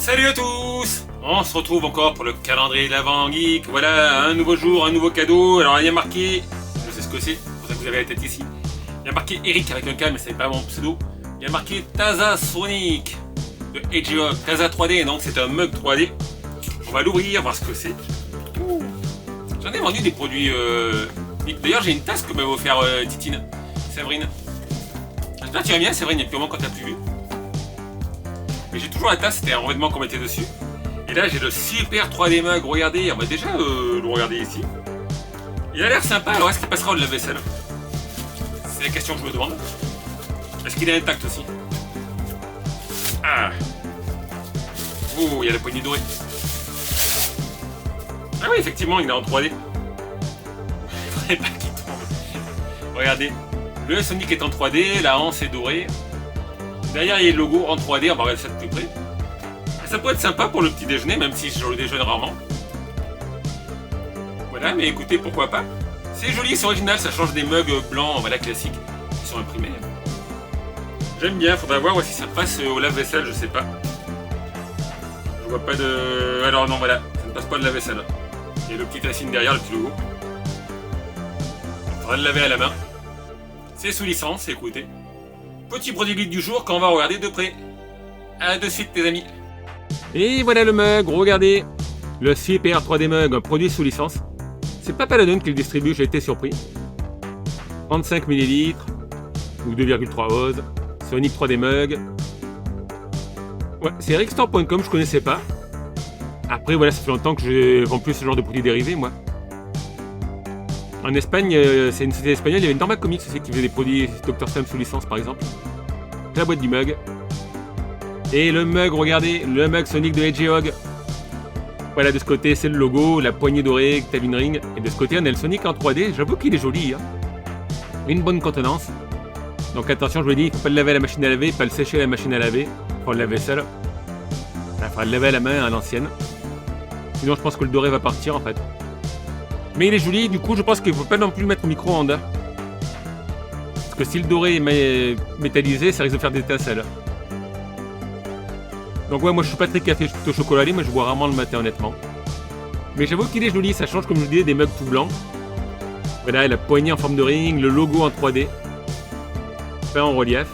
Salut à tous! On se retrouve encore pour le calendrier de l'Avent Geek. Voilà, un nouveau jour, un nouveau cadeau. Alors il y a marqué, je sais ce que c'est pour ça que vous avez la tête ici. Il y a marqué Eric avec un K, mais c'est pas mon pseudo. Il y a marqué Taza Sonic de Hedgehog. Taza 3D, donc c'est un mug 3D. On va l'ouvrir, voir ce que c'est. J'en ai vendu des produits. D'ailleurs, j'ai une tasse que m'avait offert Titine, Séverine. J'espère que tu vas bien, Séverine, il y a plus longtemps quand t'as plus vu. Mais j'ai toujours la tasse, c'était un revêtement qu'on mettait dessus. Et là, j'ai le super 3D mug. Regardez, on va déjà le regarder ici. Il a l'air sympa, alors est-ce qu'il passera au lave-vaisselle? C'est la question que je me demande. Est-ce qu'il est intact aussi? Ah. Oh, il y a la poignée dorée. Ah oui, effectivement, il est en 3D. Il faudrait pas qu'il tombe. Regardez, le Sonic est en 3D, la hanse est dorée. Derrière, il y a le logo en 3D, on va regarder ça de plus près. Ça peut être sympa pour le petit déjeuner, même si je le déjeune rarement. Voilà, mais écoutez, pourquoi pas. C'est joli, c'est original, ça change des mugs blancs, voilà, classiques, qui sont imprimés. J'aime bien, faudra voir si ça passe au lave-vaisselle, je sais pas. Je vois pas de... Alors non, voilà, ça ne passe pas de lave-vaisselle. Il y a le petit racine derrière, le petit logo. On va le laver à la main. C'est sous licence, écoutez. Petit produit geek du jour qu'on va regarder de près. A de suite, les amis. Et voilà le mug, regardez. Le super 3D mug, un produit sous licence. C'est pas Paladin qui le distribue, j'ai été surpris. 35 ml ou 2,3 oz. Sonic 3D mug. Ouais, c'est ericstore.com, je connaissais pas. Après, voilà, ça fait longtemps que je vends plus ce genre de produits dérivés, moi. En Espagne, c'est une société espagnole, il y avait une Norma Comics aussi qui faisait des produits Dr. Sam sous licence par exemple. La boîte du mug. Et le mug, regardez, le mug Sonic de Hedgehog. Voilà, de ce côté c'est le logo, la poignée dorée, Tavin Ring. Et de ce côté on a le Sonic en 3D, j'avoue qu'il est joli. Hein. Une bonne contenance. Donc attention, je vous l'ai dit, il ne faut pas le laver à la machine à laver, pas le sécher à la machine à laver. Il faut le laver seul. Il faudra le laver à la main à l'ancienne. Sinon je pense que le doré va partir en fait. Mais il est joli, du coup je pense qu'il ne faut pas non plus le mettre au micro-ondes. Parce que si le doré est métallisé, ça risque de faire des étincelles. Donc ouais, moi je suis pas très café, je suis plutôt chocolat, mais je bois rarement le matin honnêtement. Mais j'avoue qu'il est joli, ça change comme je vous disais des mugs tout blancs. Voilà, la poignée en forme de ring, le logo en 3D. Peint en relief.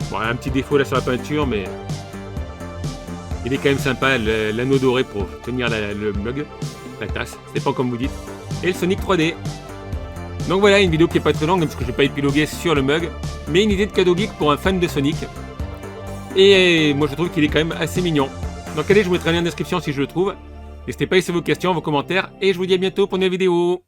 Bon, il y a un petit défaut là sur la peinture, mais... il est quand même sympa, l'anneau doré pour tenir le mug. La tasse, c'est pas comme vous dites. Et le Sonic 3D. Donc voilà, une vidéo qui est pas très longue, parce que je vais pas épiloguer sur le mug. Mais une idée de cadeau geek pour un fan de Sonic. Et moi je trouve qu'il est quand même assez mignon. Donc allez, je vous mettrai un lien en description si je le trouve. N'hésitez pas à laisser vos questions, vos commentaires. Et je vous dis à bientôt pour une nouvelle vidéo.